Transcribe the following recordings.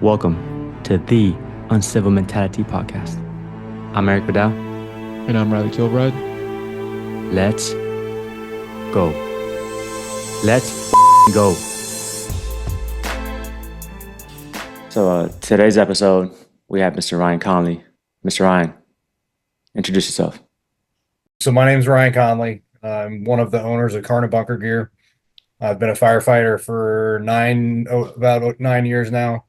Welcome to the Uncivil Mentality Podcast. I'm Erik Vidal. And I'm Riley Kilbride. Let's go. Let's go. So today's episode, we have Mr. Ryan Conley. Mr. Ryan, introduce yourself. So my name is Ryan Conley. I'm one of the owners of Carna Bunker Gear. I've been a firefighter for about 9 years now.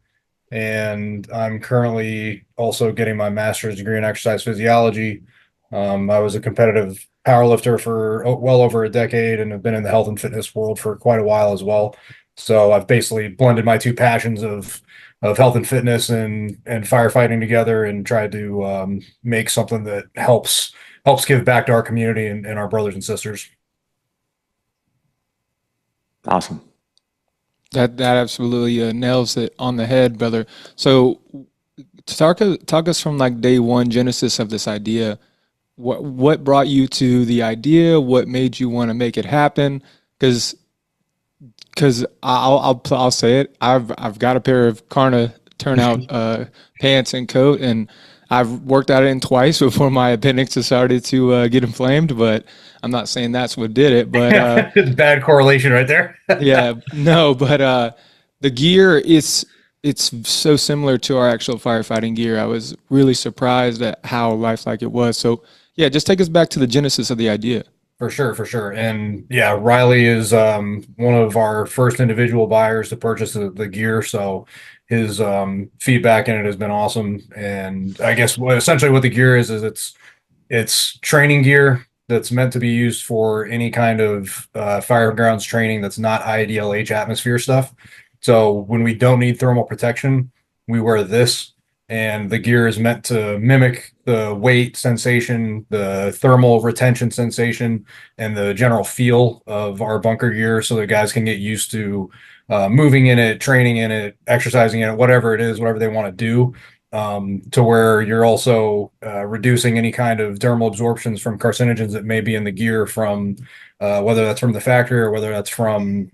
And I'm currently also getting my master's degree in exercise physiology. I was a competitive powerlifter for well over a decade and have been in the health and fitness world for quite a while as well. So I've basically blended my two passions of health and fitness and firefighting together and tried to make something that helps give back to our community and our brothers and sisters. Awesome. That absolutely nails it on the head, brother. So talk us from like day one genesis of this idea. What brought you to the idea? What made you want to make it happen? Because I'll say it. I've got a pair of Carna turnout pants and coat, and I've worked at it twice before my appendix started to get inflamed, but I'm not saying that's what did it. But it's bad correlation right there. yeah, no, but the gear it's so similar to our actual firefighting gear. I was really surprised at how lifelike it was. So yeah, just take us back to the genesis of the idea. For sure. And yeah, Reilly is one of our first individual buyers to purchase the gear. So his feedback in it has been awesome. And I guess essentially what the gear is it's training gear that's meant to be used for any kind of firegrounds training that's not IDLH atmosphere stuff. So when we don't need thermal protection, we wear this. And the gear is meant to mimic the weight sensation, the thermal retention sensation, and the general feel of our bunker gear so that guys can get used to moving in it, training in it, exercising in it, whatever it is, whatever they want to do, to where you're also reducing any kind of thermal absorptions from carcinogens that may be in the gear from whether that's from the factory or whether that's from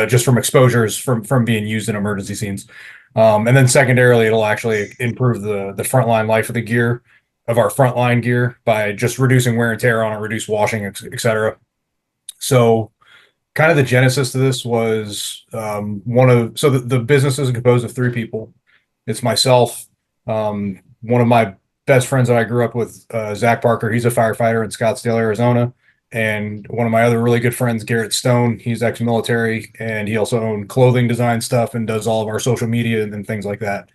just from exposures from being used in emergency scenes. And then secondarily, it'll actually improve the frontline life of the gear, of our frontline gear, by just reducing wear and tear on it, reduce washing, etc. So kind of the genesis to this was the business is composed of three people. It's myself, one of my best friends that I grew up with, Zach Parker. He's a firefighter in Scottsdale, Arizona. And one of my other really good friends, Garrett Stone, he's ex-military, and he also owns clothing design stuff and does all of our social media and things like that.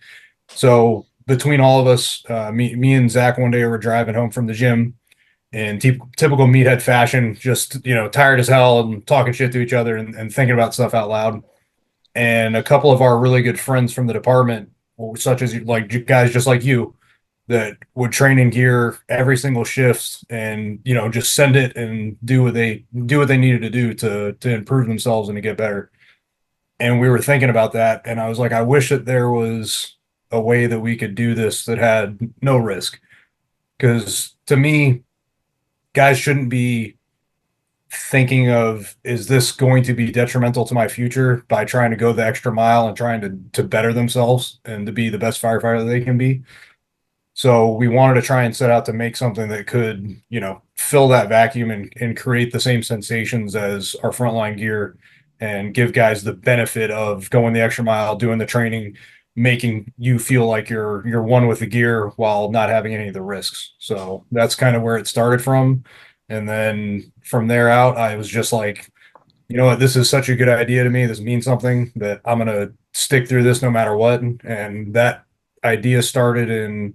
So between all of us, me and Zach one day were driving home from the gym in typical meathead fashion, just, tired as hell and talking shit to each other and thinking about stuff out loud. And a couple of our really good friends from the department, such as like guys just like you, that would train in gear every single shift and just send it and do what they needed to do to improve themselves and to get better. And we were thinking about that, and I was like, I wish that there was a way that we could do this that had no risk, because to me, guys shouldn't be thinking of, is this going to be detrimental to my future by trying to go the extra mile and trying to better themselves and to be the best firefighter that they can be. So we wanted to try and set out to make something that could, fill that vacuum and create the same sensations as our frontline gear and give guys the benefit of going the extra mile, doing the training, making you feel like you're one with the gear while not having any of the risks. So that's kind of where it started from. And then from there out, I was just like, you know what, this is such a good idea to me. This means something, that I'm going to stick through this no matter what. And that idea started in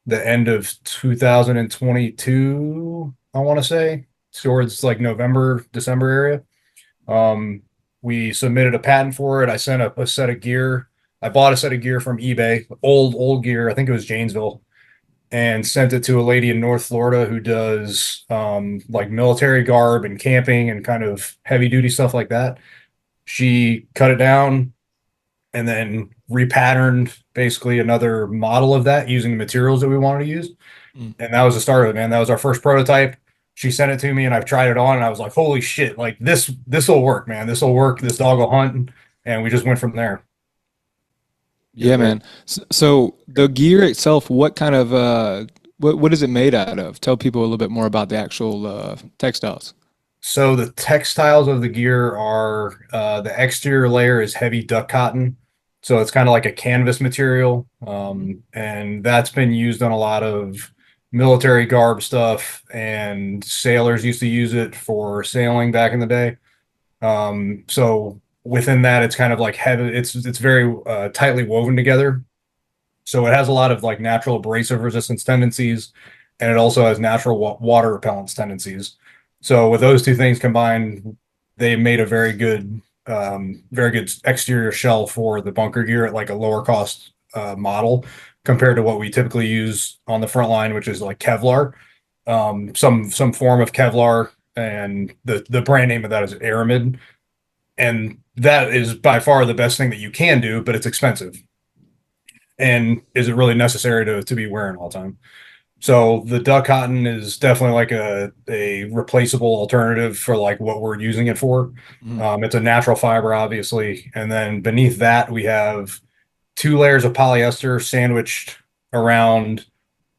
the end of 2022, I want to say, towards like November, December area. We submitted a patent for it. I sent a set of gear. I bought a set of gear from eBay, old gear. I think it was Janesville, and sent it to a lady in North Florida who does like military garb and camping and kind of heavy duty stuff like that. She cut it down and then repatterned basically another model of that using the materials that we wanted to use. And that was the start of it, man. That was our first prototype. She sent it to me and I've tried it on and I was like, holy shit, like this will work, man. This will work. This dog will hunt. And we just went from there. Yeah, man. So the gear itself, what kind of what is it made out of? Tell people a little bit more about the actual textiles. So the textiles of the gear are the exterior layer is heavy duck cotton. So it's kind of like a canvas material. And that's been used on a lot of military garb stuff, and sailors used to use it for sailing back in the day. So within that, it's kind of like heavy, it's very tightly woven together. So it has a lot of like natural abrasive resistance tendencies, and it also has natural water repellence tendencies. So with those two things combined, they made a very good exterior shell for the bunker gear at like a lower cost model compared to what we typically use on the front line, which is like Kevlar, some form of Kevlar, and the brand name of that is Aramid, and that is by far the best thing that you can do, but it's expensive. And is it really necessary to be wearing all the time? So the duck cotton is definitely like a replaceable alternative for like what we're using it for. Mhm. It's a natural fiber, obviously, and then beneath that we have two layers of polyester sandwiched around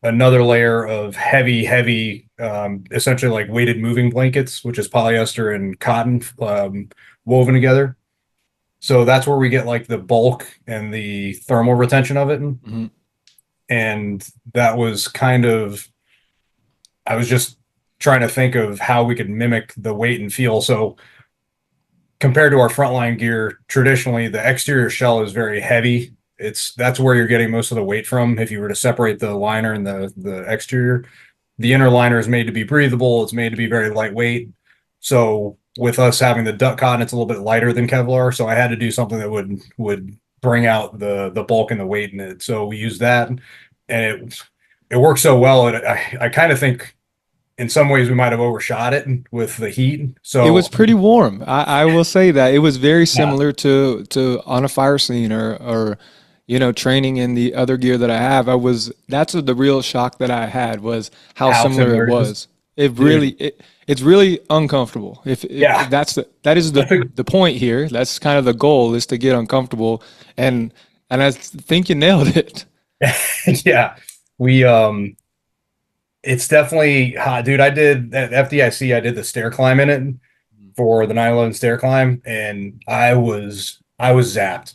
another layer of heavy, essentially like weighted moving blankets, which is polyester and cotton woven together. So that's where we get like the bulk and the thermal retention of it. Mhm. And that was kind of, I was just trying to think of how we could mimic the weight and feel. So compared to our frontline gear, traditionally the exterior shell is very heavy. That's where you're getting most of the weight from. If you were to separate the liner and the exterior, the inner liner is made to be breathable. It's made to be very lightweight. So with us having the duck cotton, it's a little bit lighter than Kevlar. So I had to do something that would bring out the bulk and the weight in it. So we used that, and it worked so well. And I kind of think in some ways we might have overshot it with the heat. So It was pretty warm. I will say that it was very yeah, similar to on a fire scene or training in the other gear that I have. That's the real shock that I had was how how similar it similar it is, was. It dude. really it's really uncomfortable. If Yeah, that is the point here. That's kind of the goal is to get uncomfortable and I think you nailed it. yeah. We it's definitely hot, dude. I did at FDIC. I did the stair climb in it for the 9/11 stair climb, and I was zapped.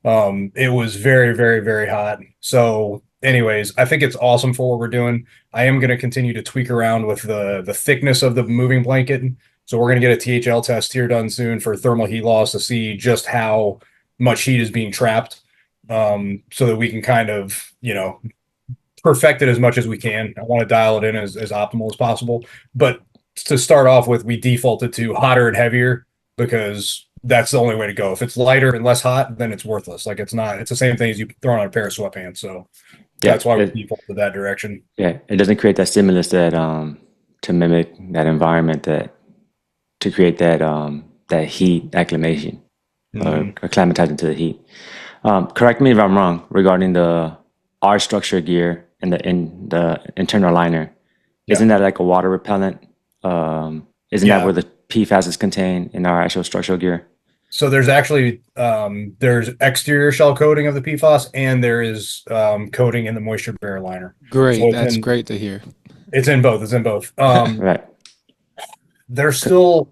It was very hot. So, anyways, I think it's awesome for what we're doing. I am going to continue to tweak around with the thickness of the moving blanket. So we're going to get a THL test here done soon for thermal heat loss to see just how much heat is being trapped, so that we can kind of perfect it as much as we can. I want to dial it in as optimal as possible. But to start off with, we defaulted to hotter and heavier because that's the only way to go. If it's lighter and less hot, then it's worthless. Like it's the same thing as you throwing on a pair of sweatpants. So Yeah, that's why we defaulted that direction. yeah, it doesn't create that stimulus that to mimic that environment that to create that heat acclimation or Mhm. acclimatizing to the heat. Correct me if I'm wrong regarding the R structure gear and the internal liner. Yeah. Isn't that like a water repellent? Isn't that Yeah. where the PFAS is contained in our actual structural gear? So there's actually there's exterior shell coating of the PFAS, and there is coating in the moisture barrier liner. So Great. That's great to hear. it's in both. It's in both. Right. They're still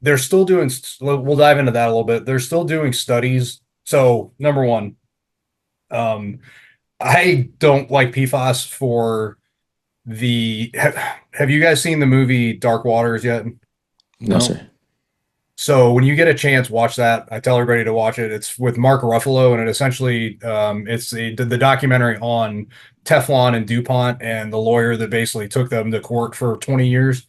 doing, we'll dive into that a little bit. They're still doing studies. So number one, um I don't like PFAS for have you guys seen the movie Dark Waters yet? No, No. sir. So when you get a chance, watch that. I tell everybody to watch it. It's with Mark Ruffalo, and it essentially it's the documentary on Teflon and DuPont and the lawyer that basically took them to court for 20 years.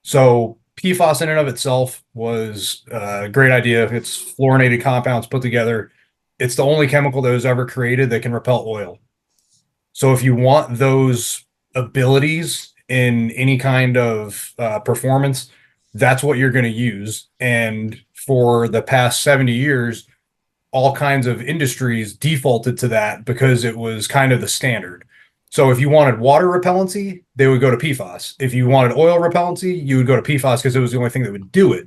So PFAS in and of itself was a great idea. It's fluorinated compounds put together. It's the only chemical that was ever created that can repel oil. So if you want those abilities in any kind of performance, that's what you're going to use. And for the past 70 years, all kinds of industries defaulted to that because it was kind of the standard. So if you wanted water repellency, they would go to PFAS. If you wanted oil repellency, you would go to PFAS because it was the only thing that would do it.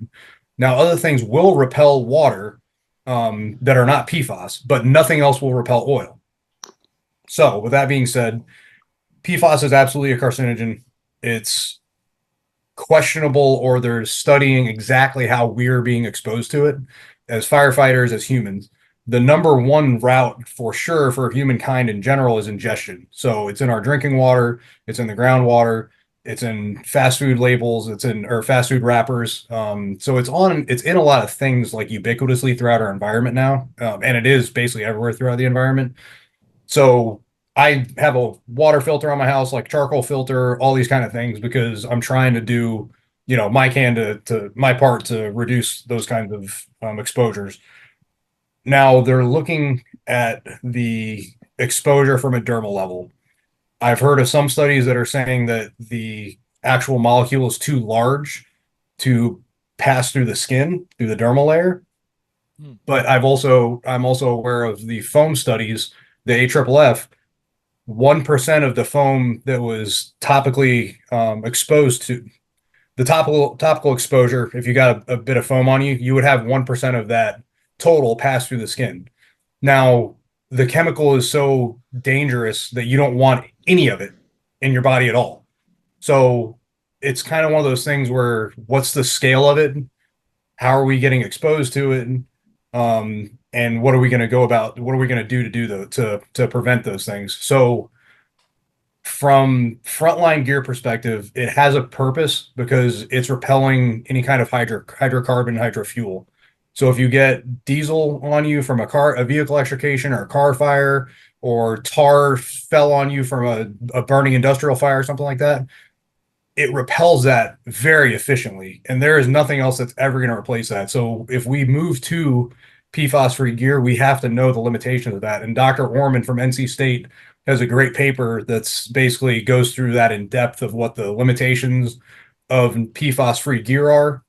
Now, other things will repel water, that are not PFAS, but nothing else will repel oil. So with that being said, PFAS is absolutely a carcinogen. It's questionable, or they're studying exactly how we're being exposed to it as firefighters, as humans. The number one route for sure for humankind in general is ingestion. So it's in our drinking water, it's in the groundwater, it's in fast food labels, it's in or fast food wrappers. So it's in a lot of things like ubiquitously throughout our environment now, and it is basically everywhere throughout the environment. So I have a water filter on my house, like charcoal filter, all these kind of things, because I'm trying to do, my can to my part to reduce those kinds of exposures. Now they're looking at the exposure from a dermal level. I've heard of some studies that are saying that the actual molecule is too large to pass through the skin, through the dermal layer. But I'm also aware of the foam studies, the AFFF. 1% of the foam that was topically exposed to the topical exposure, if you got a bit of foam on you, you would have 1% of that total pass through the skin. Now, the chemical is so dangerous that you don't want any of it in your body at all. So it's kind of one of those things where what's the scale of it? How are we getting exposed to it? And what are we going to go about? What are we going to do to prevent those things? So from frontline gear perspective, it has a purpose because it's repelling any kind of hydrocarbon, hydrofuel. So if you get diesel on you from a vehicle electrocution or a car fire, or tar fell on you from a burning industrial fire or something like that, it repels that very efficiently. And there is nothing else that's ever going to replace that. So if we move to PFAS-free gear, we have to know the limitations of that. And Dr. Orman from NC State has a great paper that's basically goes through that in depth of what the limitations of PFAS-free gear are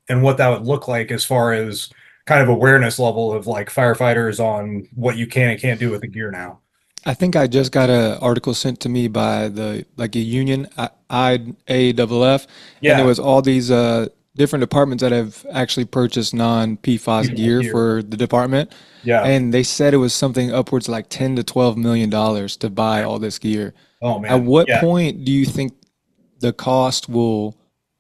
and what that would look like as far as kind of awareness level of like firefighters on what you can and can't do with the gear now. I think I just got an article sent to me by a union, IAFF, and it was all these different departments that have actually purchased non-PFAS gear for the department. Yeah. And they said it was something upwards of like $10 to $12 million to buy all this gear. Oh man. At what point do you think the cost will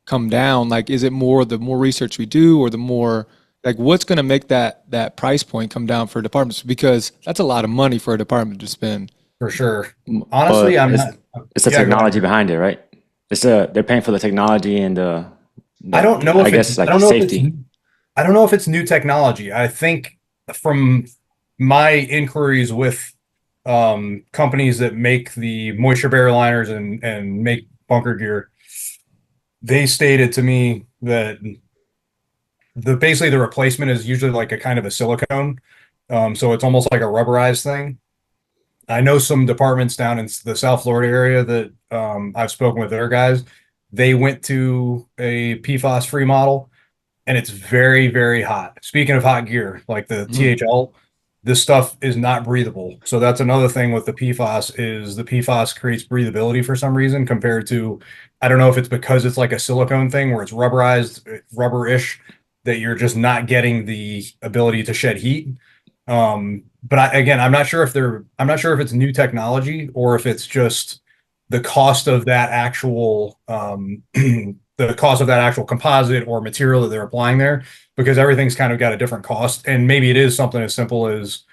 come down? Like, is it the more research we do, or the more, like, what's going to make that price point come down for departments? Because that's a lot of money for a department to spend. For sure. Honestly, it's the technology behind it, right? They're paying for the technology and I don't know if safety. I don't know if it's new technology. I think from my inquiries with companies that make the moisture barrier liners and make bunker gear, they stated to me that basically the replacement is usually like a kind of a silicone. So it's almost like a rubberized thing. I know some departments down in the South Florida area that I've spoken with their guys. They went to a PFAS-free model, and it's very, very hot. Speaking of hot gear, like the THL, this stuff is not breathable. So that's another thing with the PFAS is the PFAS creates breathability for some reason compared to, I don't know if it's because it's like a silicone thing where it's rubberized, rubberish, that you're just not getting the ability to shed heat. But I'm not sure if it's new technology or if it's just the cost of that actual composite or material that they're applying there, because everything's kind of got a different cost. And maybe it is something as simple as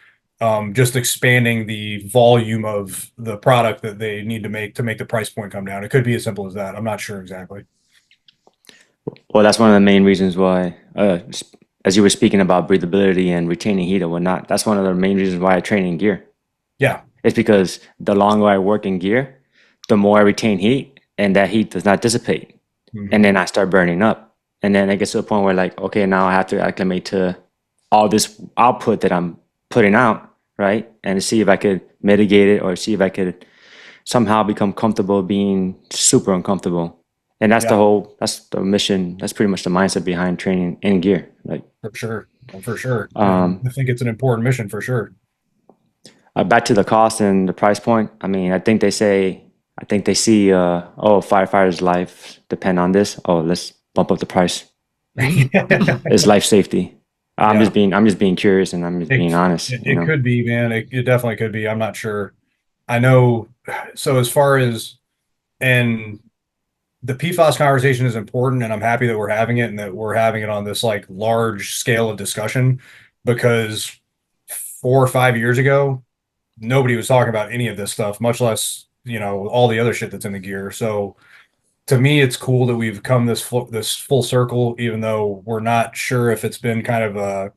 just expanding the volume of the product that they need to make the price point come down. It could be as simple as that. I'm not sure exactly. Well, that's one of the main reasons why, as you were speaking about breathability and retaining heat or whatnot, that's one of the main reasons why I train in gear. Yeah. It's because the longer I work in gear, the more I retain heat, and that heat does not dissipate. And then I start burning up. And then it gets to a point where, like, okay, now I have to acclimate to all this output that I'm putting out, right? And see if I could mitigate it, or see if I could somehow become comfortable being super uncomfortable. And that's that's the mission. That's pretty much the mindset behind training in gear. Like, for sure. I think it's an important mission for sure. Back to the cost and the price point. I mean, I think they see, firefighters' lives depend on this. Oh, let's bump up the price. It's life safety. Yeah. I'm just being curious, and I'm just being honest, you It know. could be, man. It definitely could be. I'm not sure. I know. So as far as and the PFAS conversation is important, and I'm happy that we're having it and that we're having it on this like large scale of discussion because 4 or 5 years ago, nobody was talking about any of this stuff, much less, all the other shit that's in the gear. So to me, it's cool that we've come this full circle, even though we're not sure if it's been kind of a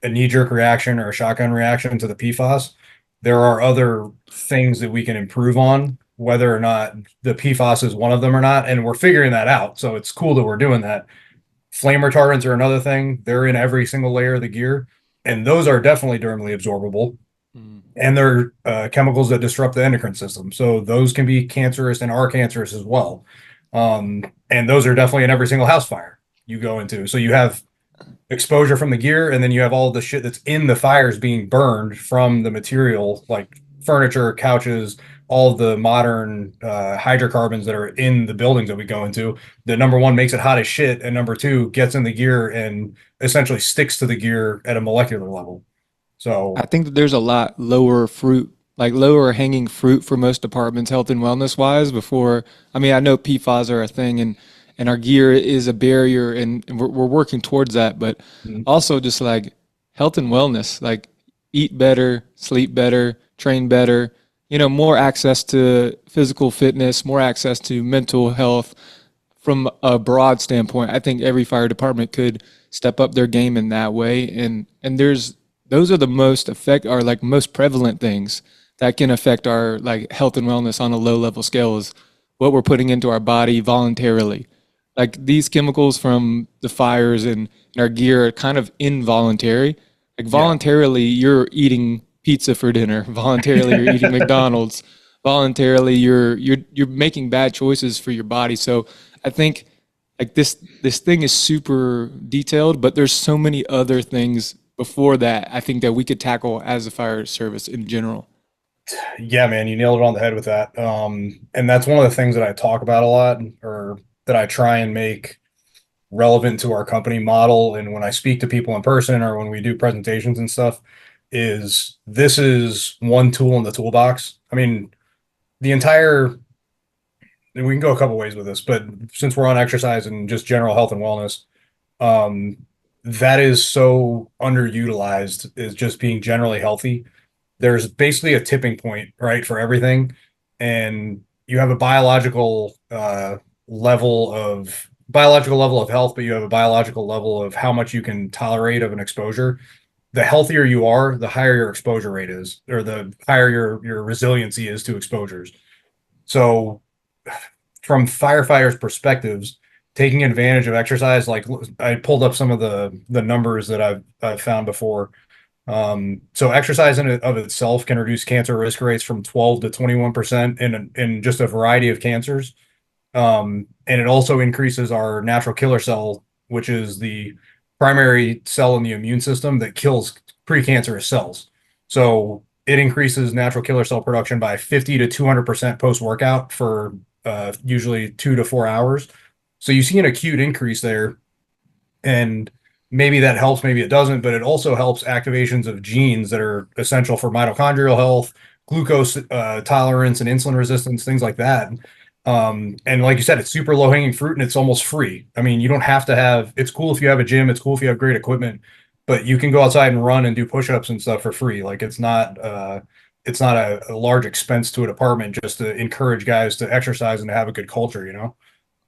knee-jerk reaction or a shotgun reaction to the PFAS. There are other things that we can improve on, whether or not the PFAS is one of them or not, and we're figuring that out. So it's cool that we're doing that. Flame retardants are another thing. They're in every single layer of the gear, and those are definitely dermally absorbable. Mm. And they're chemicals that disrupt the endocrine system. So those can be cancerous and are cancerous as well. And those are definitely in every single house fire you go into. So you have exposure from the gear, and then you have all the shit that's in the fires being burned from the material, like furniture, couches, all the modern hydrocarbons that are in the buildings that we go into. The number one makes it hot as shit, and number two gets in the gear and essentially sticks to the gear at a molecular level. So I think that there's a lot lower fruit, like lower hanging fruit for most departments, health and wellness wise. Before, I mean, I know PFAS are a thing, and our gear is a barrier, and we're working towards that. But also just like health and wellness, like eat better, sleep better, train better. More access to physical fitness, more access to mental health. From a broad standpoint, I think every fire department could step up their game in that way. And those are the most prevalent things that can affect our like health and wellness on a low level scale is what we're putting into our body voluntarily. Like these chemicals from the fires and our gear are kind of involuntary. Like voluntarily, you're eating pizza for dinner. Voluntarily, you're eating McDonald's. Voluntarily, you're making bad choices for your body. So I think like this thing is super detailed, but there's so many other things before that I think that we could tackle as a fire service in general. Yeah, man, you nailed it on the head with that. And that's one of the things that I talk about a lot, or that I try and make relevant to our company model. And when I speak to people in person or when we do presentations and stuff, is this is one tool in the toolbox. I mean, the entire, and we can go a couple ways with this, but since we're on exercise and just general health and wellness, um, that is so underutilized is just being generally healthy. There's basically a tipping point, right, for everything. And you have a biological level of health, but you have a biological level of how much you can tolerate of an exposure. The healthier you are, the higher your exposure rate is, or the higher your resiliency is to exposures. So from firefighters' perspectives, taking advantage of exercise, like I pulled up some of the numbers that I've found before. So exercise in of itself can reduce cancer risk rates from 12 to 21% in just a variety of cancers. And it also increases our natural killer cell, which is the primary cell in the immune system that kills precancerous cells. So it increases natural killer cell production by 50 to 200% post workout for usually 2 to 4 hours. So you see an acute increase there, and maybe that helps, maybe it doesn't, but it also helps activations of genes that are essential for mitochondrial health, glucose tolerance, and insulin resistance, things like that. And like you said, it's super low hanging fruit and it's almost free. I mean, you don't have to have, it's cool if you have a gym, it's cool if you have great equipment, but you can go outside and run and do push-ups and stuff for free. Like it's not a large expense to a department just to encourage guys to exercise and to have a good culture. And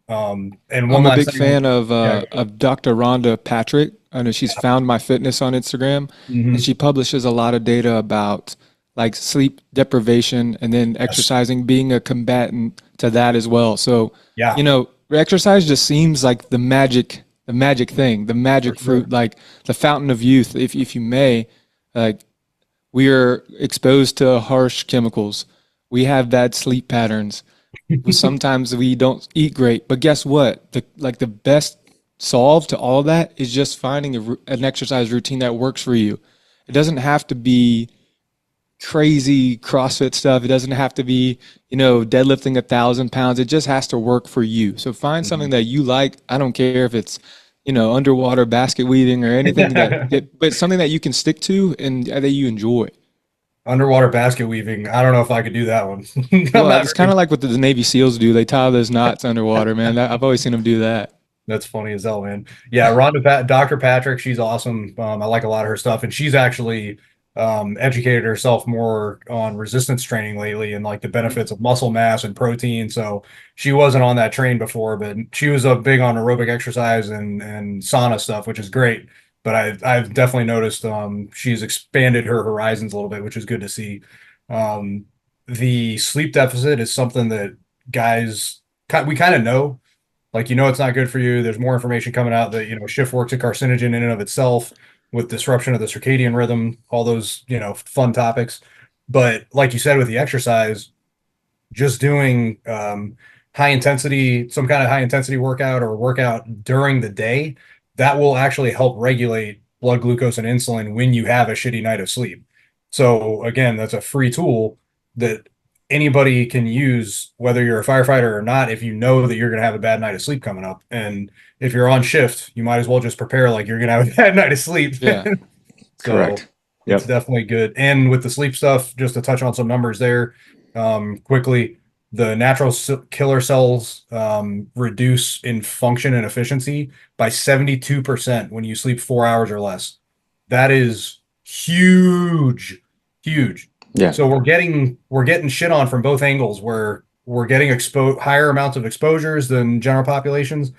one I'm a last big thing. fan of Yeah. Dr. Rhonda Patrick. I know she's found my fitness on Instagram, and Mhm. she publishes a lot of data about like sleep deprivation and then Yes. exercising being a combatant to that as well. So, Yeah, exercise just seems like the magic thing, the for magic sure. fruit, like the fountain of youth, if you may. Like we are exposed to harsh chemicals. We have bad sleep patterns. Well, sometimes we don't eat great, but guess what? The best solve to all of that is just finding an exercise routine that works for you. It doesn't have to be crazy CrossFit stuff. It doesn't have to be, deadlifting 1,000 pounds. It just has to work for you. So find something Mhm. that you like. I don't care if it's, underwater basket weaving or anything but something that you can stick to and that you enjoy. Underwater basket weaving. I don't know if I could do that one. I'm Well, not it's kind of like what the Navy SEALs do. They tie those knots underwater, man. I've always seen them do that. That's funny as hell, man. Yeah, Dr. Patrick, she's awesome. I like a lot of her stuff, and she's actually educated herself more on resistance training lately and like the benefits of muscle mass and protein. So she wasn't on that train before, but she was big on aerobic exercise and sauna stuff, which is great. But I've definitely noticed she's expanded her horizons a little bit, which is good to see. Um, the sleep deficit is something that guys we kind of know, like, it's not good for you. There's more information coming out that, shift work's a carcinogen in and of itself with disruption of the circadian rhythm, all those, fun topics. But like you said, with the exercise, just doing some kind of high intensity workout or workout during the day, that will actually help regulate blood glucose and insulin when you have a shitty night of sleep. So again, that's a free tool that anybody can use, whether you're a firefighter or not, if you know that you're going to have a bad night of sleep coming up. And if you're on shift, you might as well just prepare like you're going to have a bad night of sleep. Yeah. So Correct. Yep. it's definitely good. And with the sleep stuff, just to touch on some numbers there, quickly, the natural killer cells reduce in function and efficiency by 72% when you sleep 4 hours or less. That is huge, huge. Yeah. So we're getting shit on from both angles, where we're getting higher amounts of exposures than general populations,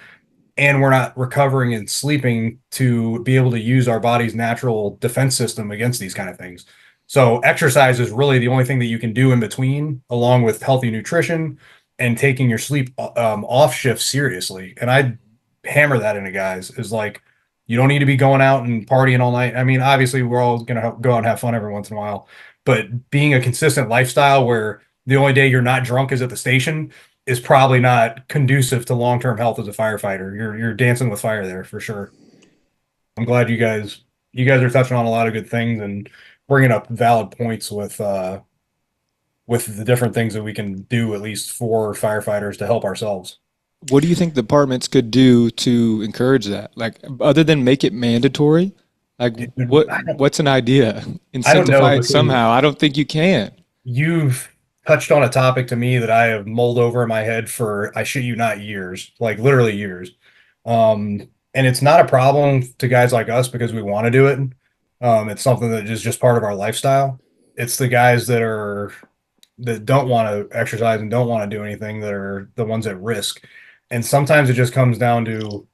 and we're not recovering and sleeping to be able to use our body's natural defense system against these kind of things. So exercise is really the only thing that you can do in between, along with healthy nutrition and taking your sleep off shift seriously. And I hammer that into guys, is like, you don't need to be going out and partying all night. I mean, obviously we're all going to go out and have fun every once in a while, but being a consistent lifestyle where the only day you're not drunk is at the station is probably not conducive to long-term health as a firefighter. You're dancing with fire there for sure. I'm glad you guys are touching on a lot of good things and bringing up valid points with the different things that we can do, at least for firefighters, to help ourselves. What do you think departments could do to encourage that? Like, other than make it mandatory, like what's an idea? I don't know, Incentivize it because somehow. I don't think you can. you've touched on a topic to me that I have mulled over in my head for, I shit you not, years, like literally years. And it's not a problem to guys like us because we want to do it. It's something that is just part of our lifestyle. It's the guys that don't want to exercise and don't want to do anything that are the ones at risk. And sometimes it comes down to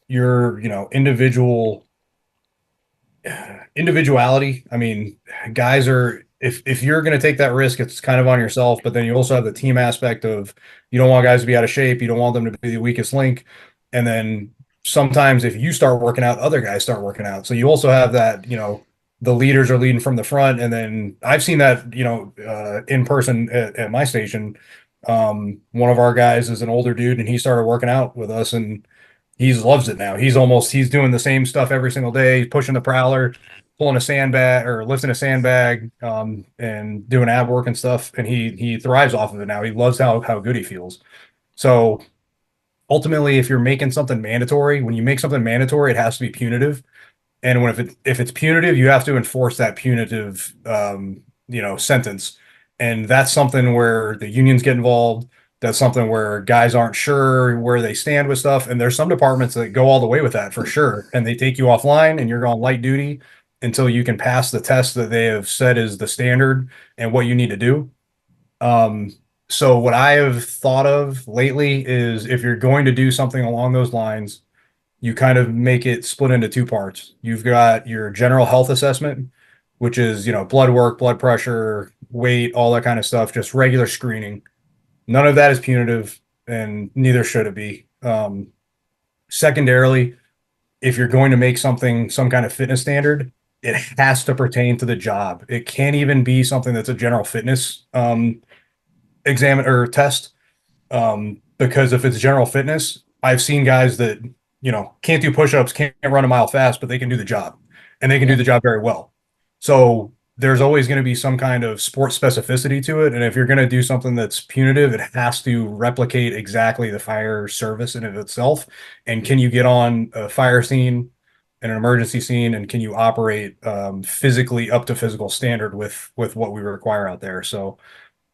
your, individuality. I mean, guys are, if you're going to take that risk, it's kind of on yourself, but then you also have the team aspect of, you don't want guys to be out of shape. You don't want them to be the weakest link. And then sometimes if you start working out, other guys start working out. So you also have that, the leaders are leading from the front. And then I've seen that, in person at my station. One of our guys is an older dude and he started working out with us, and he loves it now. He's doing the same stuff every single day, pushing the prowler, pulling a sandbag or lifting a sandbag, and doing ab work and stuff. And he thrives off of it now. He loves how good he feels. So ultimately, if you're making something mandatory, when you make something mandatory, it has to be punitive. And if it's punitive, you have to enforce that punitive, sentence. And that's something where the unions get involved. That's something where guys aren't sure where they stand with stuff. And there's some departments that go all the way with that for sure. And they take you offline and you're on light duty until you can pass the test that they have said is the standard and what you need to do. So what I have thought of lately is, if you're going to do something along those lines, you kind of make it split into two parts. You've got your general health assessment, which is, blood work, blood pressure, weight, all that kind of stuff, just regular screening. None of that is punitive, and neither should it be. Secondarily, if you're going to make something some kind of fitness standard, it has to pertain to the job. It can't even be something that's a general fitness exam or test. Because if it's general fitness, I've seen guys that, can't do push-ups, can't run a mile fast, but they can do the job, and they can do the job very well. So there's always going to be some kind of sport specificity to it. And if you're going to do something that's punitive, it has to replicate exactly the fire service in of itself. And can you get on a fire scene and an emergency scene, and can you operate physically up to physical standard with what we require out there? So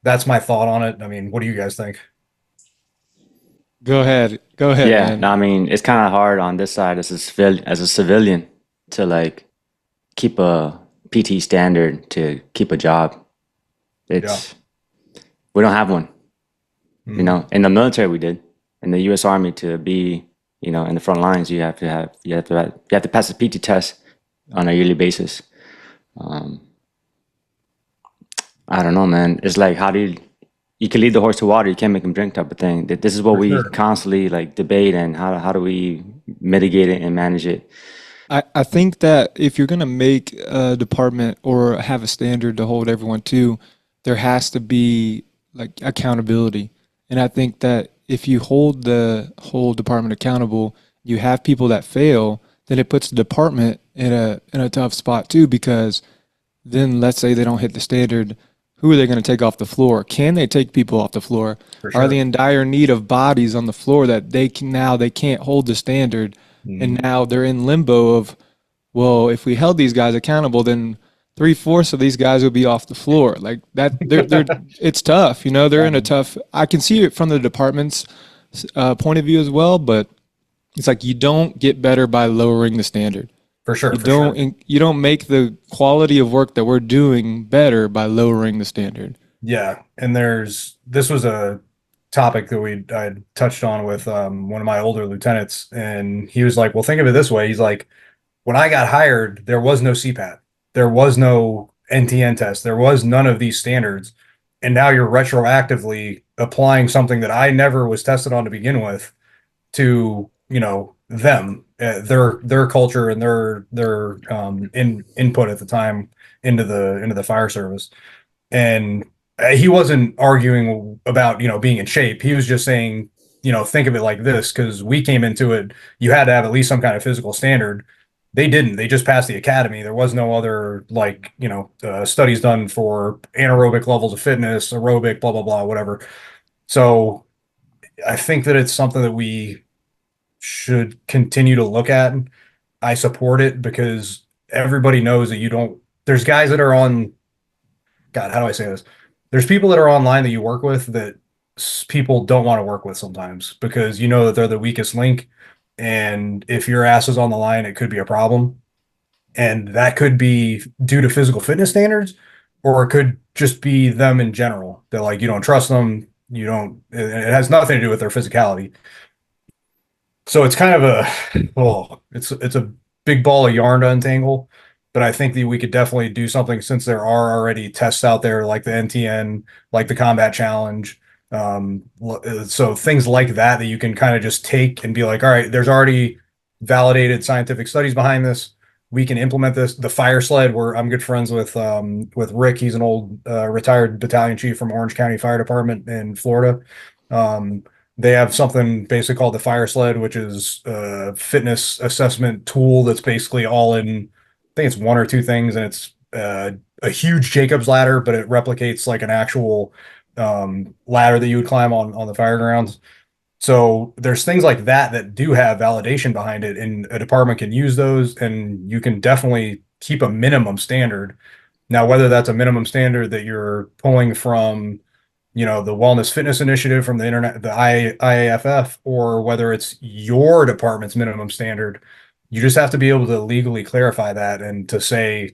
that's my thought on it. I mean, what do you guys think? Go ahead. Go ahead, Yeah, man. no, I mean, it's kind of hard on this side as a civilian to like keep a PT standard to keep a job. Yeah. It's we don't have one. You know, in the military we did. In the U.S. Army to be, you know, in the front lines, you have to pass a PT test on a yearly basis. I don't know, man. It's like how do you can lead the horse to water, you can't make him drink type of thing. This is what For we sure. constantly like debate and how do we mitigate it and manage it. I think that if you're going to make a department or have a standard to hold everyone to, there has to be like accountability. And I think that if you hold the whole department accountable, you have people that fail, then it puts the department in a tough spot too, because then let's say they don't hit the standard, who are they going to take off the floor? Can they take people off the floor? For Are they sure. in dire need of bodies on the floor that they can't hold the standard, and Mhm. now they're in limbo of, well, if we held these guys accountable, then three-fourths of these guys would be off the floor. Like that, they're it's tough, you know. They're in a tough. I can see it from the department's point of view as well, but it's like you don't get better by lowering the standard. For sure. You For sure. don't make the quality of work that we're doing better by lowering the standard. Yeah, and this was a topic that I had touched on with one of my older lieutenants, and he was like, "Well, think of it this way." He's like, "When I got hired, there was no CPAT, there was no NTN test, there was none of these standards, and now you're retroactively applying something that I never was tested on to begin with to them, their culture and their input at the time into the fire service." And he wasn't arguing about being in shape. He was just saying, think of it like this, because we came into it, you had to have at least some kind of physical standard. They didn't. They just passed the academy. There was no other like studies done for anaerobic levels of fitness, aerobic, blah blah blah, whatever. So I think that it's something that we should continue to look at. I support it because everybody knows that you don't. There's guys that are on, God, how do I say this? There's people that are online that you work with that people don't want to work with sometimes because you know that they're the weakest link. And if your ass is on the line, it could be a problem. And that could be due to physical fitness standards, or it could just be them in general. They're like, you don't trust them. You don't, it has nothing to do with their physicality. So it's kind of it's a big ball of yarn to untangle, but I think that we could definitely do something since there are already tests out there like the NTN, like the Combat Challenge. So things like that you can kind of just take and be like, all right, there's already validated scientific studies behind this. We can implement this. The fire sled, where I'm good friends with Rick. He's an old retired battalion chief from Orange County Fire Department in Florida. Um, they have something basically called the fire sled, which is a fitness assessment tool that's basically all in, I think it's one or two things, and it's a huge Jacob's ladder, but it replicates like an actual ladder that you would climb on the fire grounds. So there's things like that that do have validation behind it, and a department can use those, and you can definitely keep a minimum standard. Now, whether that's a minimum standard that you're pulling from the Wellness Fitness Initiative from the internet, the IAFF, or whether it's your department's minimum standard, you just have to be able to legally clarify that and to say,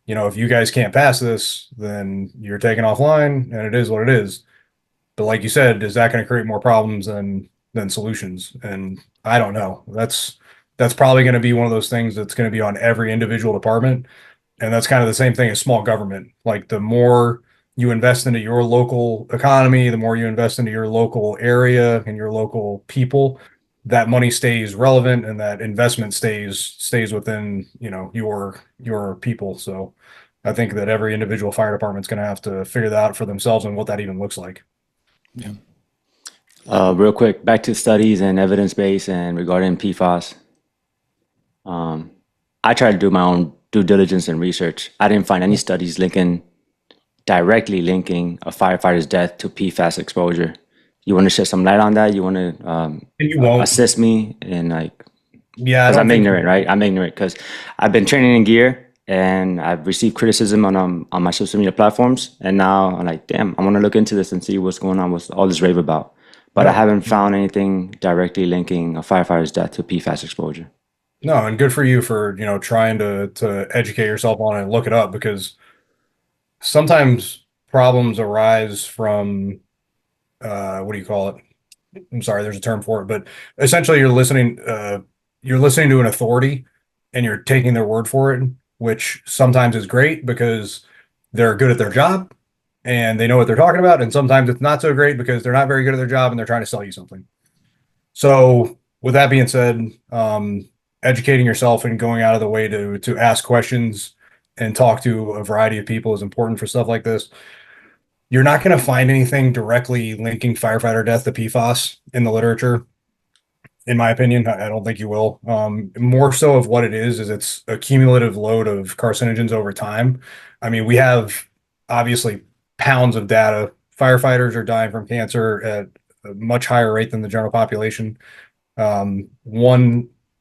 if you guys can't pass this, then you're taken offline, and it is what it is. But like you said, is that going to create more problems than solutions? And I don't know. That's probably going to be one of those things that's going to be on every individual department. And that's kind of the same thing as small government. Like the more you invest into your local economy, the more you invest into your local area and your local people, that money stays relevant and that investment stays within, your people. So I think that every individual fire department's going to have to figure that out for themselves and what that even looks like. Yeah. Real quick, back to studies and evidence base and regarding PFAS. I try to do my own due diligence and research, I didn't find any studies directly linking a firefighter's death to PFAS exposure. You want to shed some light on that? You want to And you won't. assist me in like, Yeah, I because don't I'm think ignorant, right? I'm ignorant because I've been training in gear and I've received criticism on my social media platforms, and now I'm like, damn, I want to look into this and see what's going on, what's all this rave about. But I No. haven't found anything directly linking a firefighter's death to PFAS exposure. No, and good for you for, trying to educate yourself on it and look it up, because sometimes problems arise from what do you call it? I'm sorry, there's a term for it, but essentially you're listening to an authority and you're taking their word for it, which sometimes is great because they're good at their job and they know what they're talking about, and sometimes it's not so great because they're not very good at their job and they're trying to sell you something. So with that being said, educating yourself and going out of the way to ask questions and talk to a variety of people is important for stuff like this. You're not going to find anything directly linking firefighter death to PFAS in the literature, in my opinion. I don't think you will. More so of what it is it's a cumulative load of carcinogens over time. I mean, we have obviously pounds of data. Firefighters are dying from cancer at a much higher rate than the general population.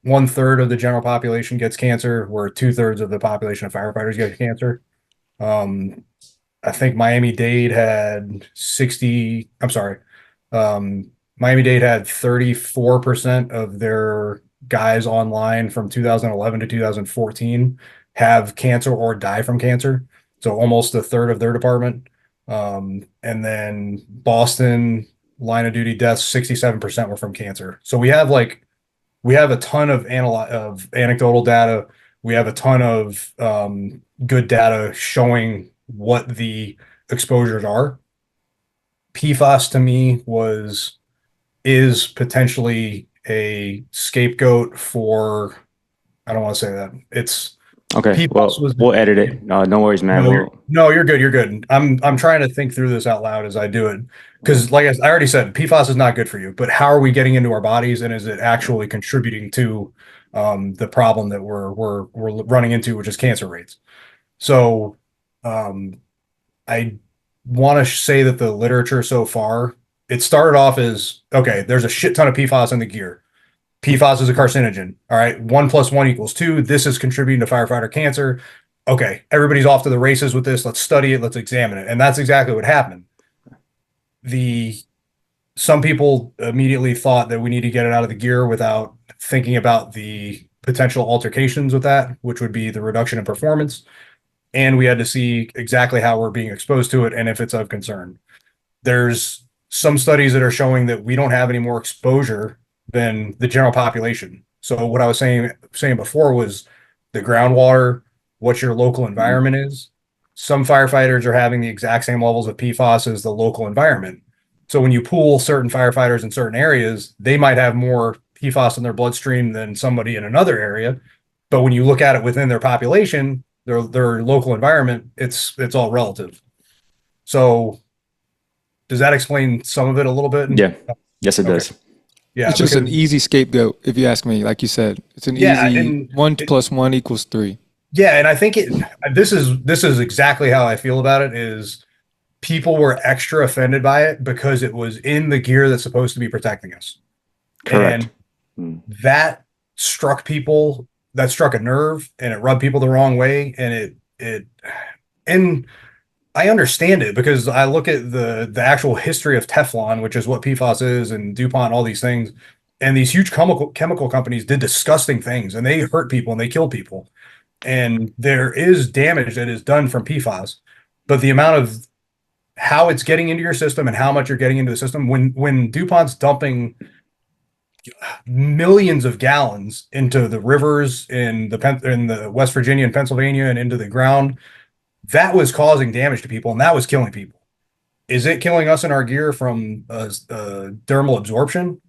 One third of the general population gets cancer, where 2/3 of the population of firefighters get cancer. I think Miami-Dade had 60, I'm sorry. Miami-Dade had 34% of their guys online from 2011 to 2014 have cancer or die from cancer. So almost a third of their department. And then Boston line of duty deaths, 67% were from cancer. So we have a ton of anecdotal data. We have a ton of good data showing what the exposures are. PFAS to me is potentially a scapegoat for, I don't want to say that. It's Okay, PFAS well, we'll edit it. No worries, man. no, you're good. You're good. I'm trying to think through this out loud as I do it, because like I already said, PFAS is not good for you. But how are we getting into our bodies, and is it actually contributing to the problem that we're running into, which is cancer rates? So I want to say that the literature so far, it started off as, okay, there's a shit ton of PFAS in the gear. PFAS is a carcinogen. All right, 1 + 1 = 2. This is contributing to firefighter cancer. Okay, everybody's off to the races with this. Let's study it. Let's examine it. And that's exactly what happened. Some people immediately thought that we need to get it out of the gear without thinking about the potential altercations with that, which would be the reduction in performance. And we had to see exactly how we're being exposed to it and if it's of concern. There's some studies that are showing that we don't have any more exposure than the general population. So what I was saying before was the groundwater, what your local environment is. Some firefighters are having the exact same levels of PFAS as the local environment. So when you pool certain firefighters in certain areas, they might have more PFAS in their bloodstream than somebody in another area. But when you look at it within their population, their local environment, it's all relative. So does that explain some of it a little bit? Yeah. Yes, it does. Yeah, it's just an easy scapegoat, if you ask me. Like you said, it's an easy 1 + 1 = 3. Yeah, and I think this is exactly how I feel about it. Is people were extra offended by it because it was in the gear that's supposed to be protecting us. Correct. And that struck people. That struck a nerve, and it rubbed people the wrong way. And I understand it, because I look at the actual history of Teflon, which is what PFAS is, and DuPont, all these things. And these huge chemical companies did disgusting things, and they hurt people and they kill people. And there is damage that is done from PFAS, but the amount of how it's getting into your system and how much you're getting into the system, when DuPont's dumping millions of gallons into the rivers in the West Virginia and Pennsylvania and into the ground, that was causing damage to people, and that was killing people. Is it killing us in our gear from dermal absorption?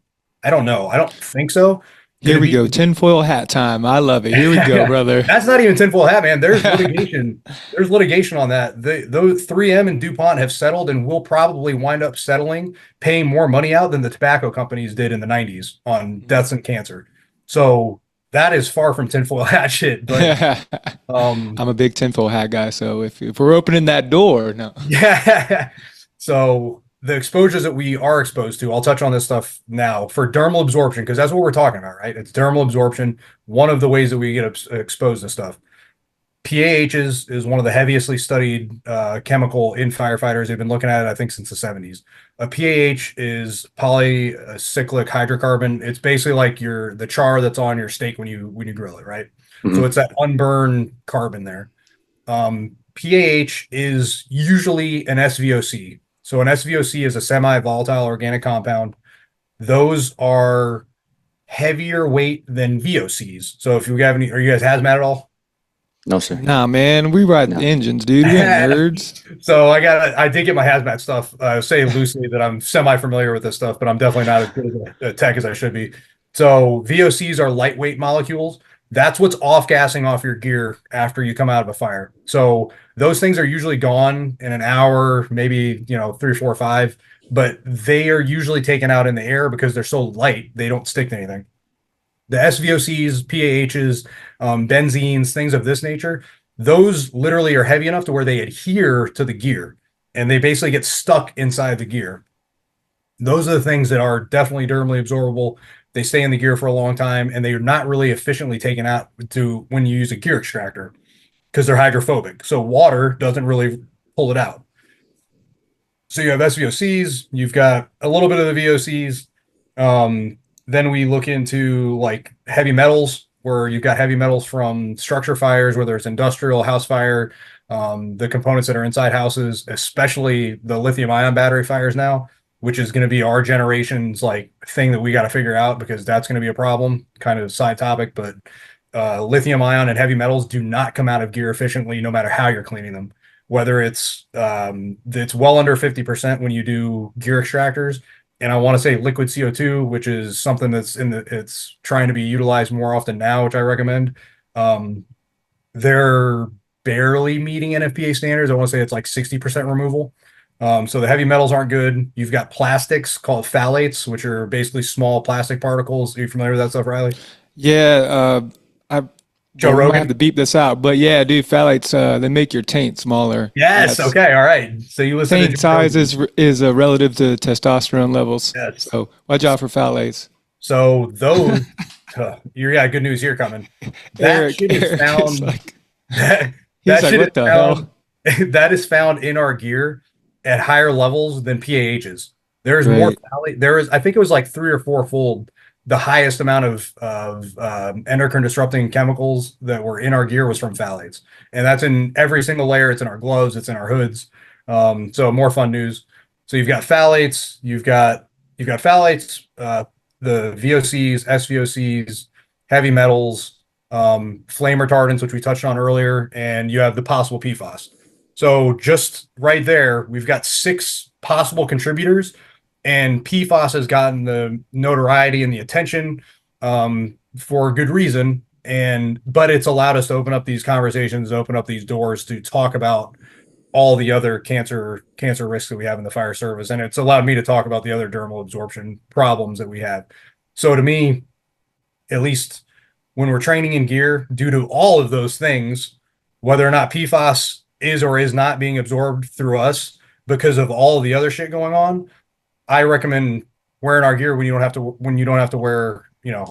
I don't know. I don't think so. Here we go. Tinfoil hat time. I love it. Here we go, brother. That's not even tinfoil hat, man. There's litigation. There's litigation on that. Those 3M and DuPont have settled and will probably wind up settling, paying more money out than the tobacco companies did in the 90s on deaths and cancer. So that is far from tinfoil hat shit, but um, I'm a big tinfoil hat guy, so if we're opening that door, no. yeah. So the exposures that we are exposed to, I'll touch on this stuff now for dermal absorption, because that's what we're talking about, right? It's dermal absorption, one of the ways that we get exposed to stuff. PAH is one of the heaviestly studied chemical in firefighters. They've been looking at it, I think, since the 70s. A PAH is polycyclic hydrocarbon. It's basically like the char that's on your steak when you grill it, right? So Mhm. it's that unburned carbon there. PAH is usually an SVOC. So an SVOC is a semi-volatile organic compound. Those are heavier weight than VOCs. So if you have any, are you guys hazmat at all? No, sir. Nah, man, we ride No. engines, dude. We ain't nerds. So I did get my hazmat stuff. I say loosely that I'm semi-familiar with this stuff, but I'm definitely not as good as a tech as I should be. So VOCs are lightweight molecules. That's what's off-gassing off your gear after you come out of a fire. So those things are usually gone in an hour, maybe, 3, 4, 5, but they are usually taken out in the air because they're so light, they don't stick to anything. The SVOCs, PAHs, benzenes, things of this nature, those literally are heavy enough to where they adhere to the gear and they basically get stuck inside the gear. Those are the things that are definitely dermally absorbable. They stay in the gear for a long time and they're not really efficiently taken out to when you use a gear extractor because they're hydrophobic. So water doesn't really pull it out. So you have SVOCs, you've got a little bit of the VOCs. Then we look into like heavy metals, where you've got heavy metals from structure fires, whether it's industrial, house fire, the components that are inside houses, especially the lithium ion battery fires now, which is going to be our generation's like thing that we got to figure out because that's going to be a problem. Kind of side topic, but lithium ion and heavy metals do not come out of gear efficiently, no matter how you're cleaning them. Whether it's well under 50% when you do gear extractors, and I want to say liquid CO2, which is something that's it's trying to be utilized more often now, which I recommend. Um, they're barely meeting NFPA standards. I want to say it's like 60% removal. So the heavy metals aren't good. You've got plastics called phthalates, which are basically small plastic particles. Are you familiar with that stuff, Riley? Yeah, I Joe well, we might have Rogan? to beep this out, but yeah, dude, phthalates they make your taint smaller. Yes. That's Okay. All right. So you listen to taint Joe size Rogan. is relative to testosterone levels. Yes. So watch out for phthalates. So those, you got good news here coming. That shit is Eric is found. like, That, he's that like, shit is what the found. hell? That is found in our gear at higher levels than PAHs. There's more Right. phthalate. There is, I think it was like 3 or 4 fold the highest amount of endocrine disrupting chemicals that were in our gear was from phthalates, and that's in every single layer. It's in our gloves. It's in our hoods. So more fun news. So you've got phthalates. You've got phthalates. The VOCs, SVOCs, heavy metals, flame retardants, which we touched on earlier, and you have the possible PFAS. So just right there, we've got 6 possible contributors, and PFAS has gotten the notoriety and the attention for good reason. And but it's allowed us to open up these conversations, open up these doors to talk about all the other cancer risks that we have in the fire service, and it's allowed me to talk about the other dermal absorption problems that we have. So to me, at least when we're training in gear, due to all of those things, whether or not PFAS is or is not being absorbed through us because of all of the other shit going on, I recommend wearing our gear when you don't have to wear,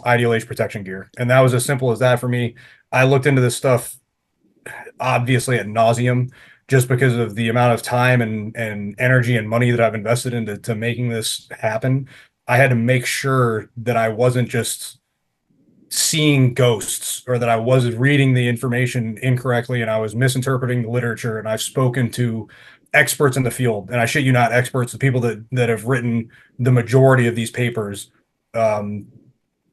ideal age protection gear. And that was as simple as that for me. I looked into this stuff obviously at nauseum just because of the amount of time and energy and money that I've invested into making this happen. I had to make sure that I wasn't just seeing ghosts or that I was reading the information incorrectly and I was misinterpreting the literature. And I've spoken to experts in the field, and I shit you not, experts, the people that have written the majority of these papers. Um,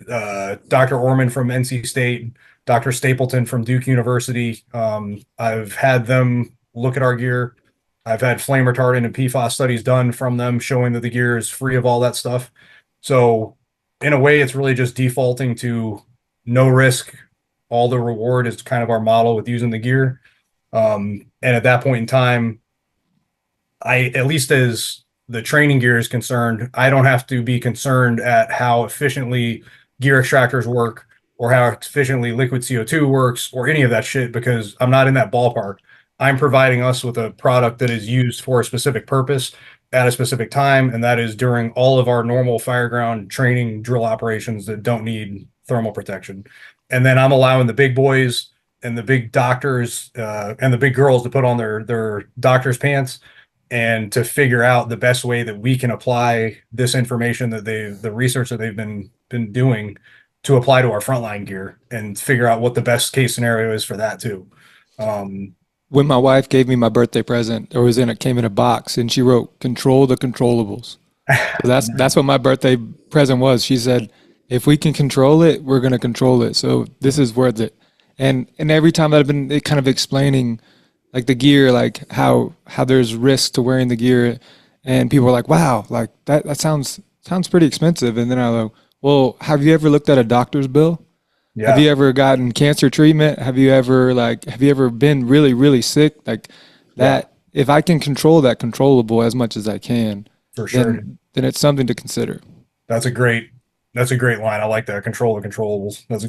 Dr. Orman from NC State, Dr. Stapleton from Duke University. I've had them look at our gear. I've had flame retardant and PFAS studies done from them showing that the gear is free of all that stuff. So in a way, it's really just defaulting to no risk. All the reward is kind of our model with using the gear. And at that point in time, at least as the training gear is concerned, I don't have to be concerned at how efficiently gear extractors work. or how efficiently liquid CO2 works or any of that shit because I'm not in that ballpark. I'm providing us with a product that is used for a specific purpose at a specific time, and that is during all of our normal fireground training drill operations that don't need thermal protection. And then I'm allowing the big boys and the big doctors and the big girls to put on their doctor's pants and to figure out the best way that we can apply this information that the research that they've been doing to apply to our frontline gear and figure out what the best case scenario is for that too. When my wife gave me my birthday present, it came in a box, and she wrote "Control the controllables." So that's what my birthday present was. She said, "If we can control it, we're going to control it." So this is worth it. And every time that I've been kind of explaining like the gear, like how there's risks to wearing the gear, and people are like, "Wow, like that sounds pretty expensive." And then I go, "Well, have you ever looked at a doctor's bill? Yeah. Have you ever gotten cancer treatment? Have you ever been really, really sick? Like that, if I can control that controllable as much as I can, For sure. then it's something to consider." That's a great line. I like that. Control the controllables. It's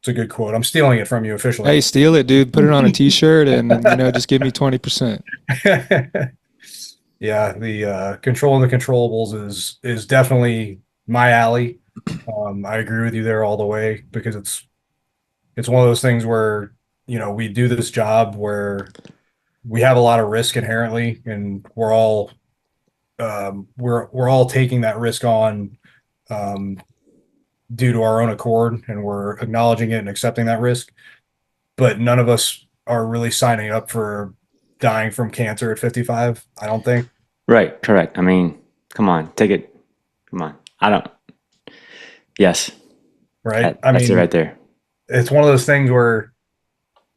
a good quote. I'm stealing it from you officially. Hey, steal it, dude. Put it on a t-shirt and just give me 20%. Yeah, the controlling the controllables is definitely my alley. I agree with you there all the way because it's one of those things where, we do this job where we have a lot of risk inherently, and we're all taking that risk on due to our own accord, and we're acknowledging it and accepting that risk. But none of us are really signing up for dying from cancer at 55, I don't think. Right, correct. I mean, come on, take it. Come on. I don't. Yes. Right. That's it right there. It's one of those things where,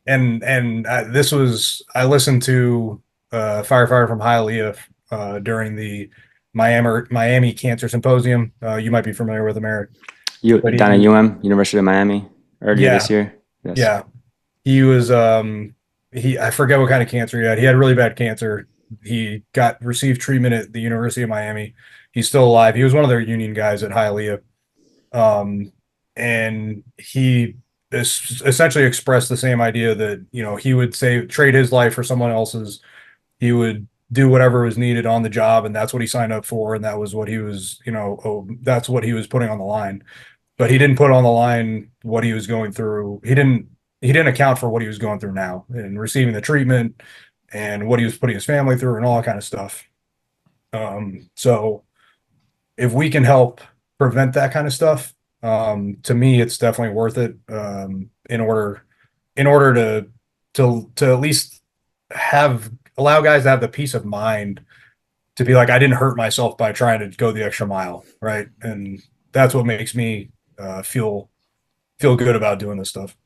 and I listened to a firefighter from Hialeah during the Miami Cancer Symposium. You might be familiar with him, Erik. Down at University of Miami, earlier this year. Yes. Yeah. He was I forget what kind of cancer he had. He had really bad cancer. He received treatment at the University of Miami. He's still alive. He was one of their union guys at Hialeah. And he essentially expressed the same idea that, he would trade his life for someone else's. He would do whatever was needed on the job, and that's what he signed up for, and that was what he was, that's what he was putting on the line. But he didn't put on the line what he was going through. He didn't account for what he was going through now and receiving the treatment and what he was putting his family through and all that kind of stuff. So if we can help prevent that kind of stuff, to me, it's definitely worth it. In order to at least allow guys to have the peace of mind to be like, I didn't hurt myself by trying to go the extra mile. Right. And that's what makes me feel good about doing this stuff.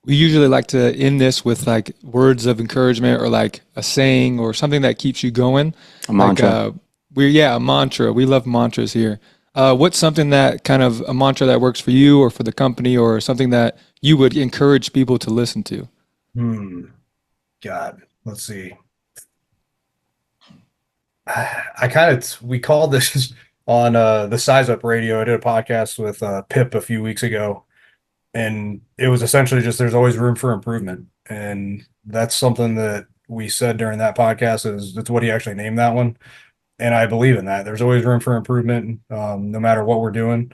We usually like to end this with like words of encouragement or like a saying or something that keeps you going. A mantra. A mantra. We love mantras here. What's something that kind of a mantra that works for you or for the company, or something that you would encourage people to listen to? God, let's see. We called this on the Size Up Radio. I did a podcast with Pip a few weeks ago, and it was essentially just there's always room for improvement. And that's something that we said during that podcast. That's what he actually named that one. And I believe in that. There's always room for improvement, no matter what we're doing.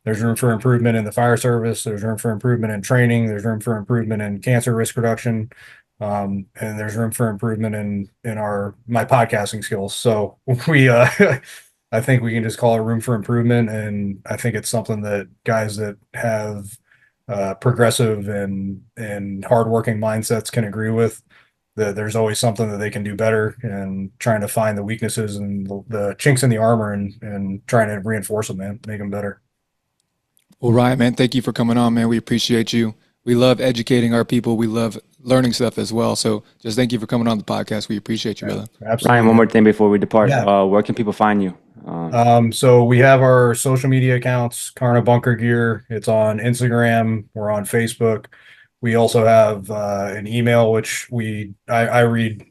There's room for improvement in the fire service. There's room for improvement in training. There's room for improvement in cancer risk reduction. And there's room for improvement in my podcasting skills. So I think we can just call it room for improvement. And I think it's something that guys that have progressive and hardworking mindsets can agree with. That there's always something that they can do better, and trying to find the weaknesses and the chinks in the armor and trying to reinforce them, man, make them better. Well, Ryan, man, thank you for coming on, man. We appreciate you. We love educating our people. We love learning stuff as well. So just thank you for coming on the podcast. We appreciate you, brother. Absolutely. Ryan, one more thing before we depart. Yeah. Where can people find you? So we have our social media accounts, Carna Bunker Gear. It's on Instagram. We're on Facebook. We also have an email, which I read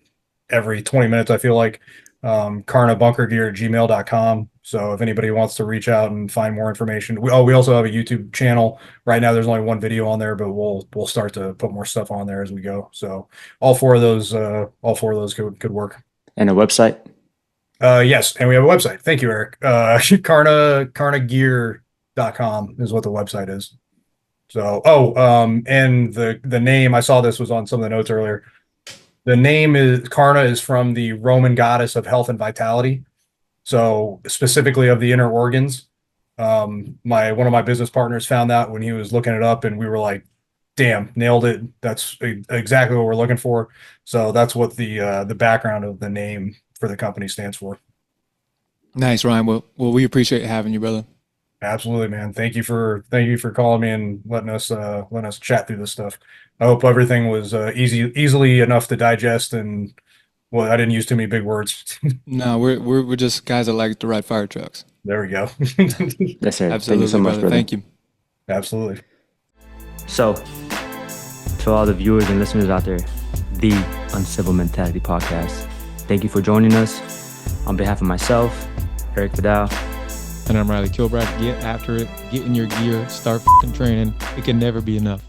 every 20 minutes, I feel like, carnabunkergear@gmail.com. So if anybody wants to reach out and find more information, we also have a YouTube channel. Right now there's only one video on there, but we'll start to put more stuff on there as we go. So all four of those could work. And a website? Yes, and we have a website. Thank you, Erik. Carnagear.com is what the website is. So, and the name, I saw this was on some of the notes earlier. The name is Carna is from the Roman goddess of health and vitality. So specifically of the inner organs. One of my business partners found that when he was looking it up, and we were like, damn, nailed it. That's exactly what we're looking for. So that's what the background of the name for the company stands for. Nice, Ryan. Well, we appreciate having you, brother. Absolutely, man. Thank you for calling me and letting us chat through this stuff. I hope everything was easily enough to digest, and well, I didn't use too many big words. No, we're just guys that like to ride fire trucks. There we go. Yes, sir. Absolutely, Thank you so much, brother. Thank you. Absolutely. So, to all the viewers and listeners out there, the Uncivil Mentality Podcast, thank you for joining us. On behalf of myself, Erik Vidal, And I'm Reilly. Kilbride. Get after it. Get in your gear. Start f***ing training. It can never be enough.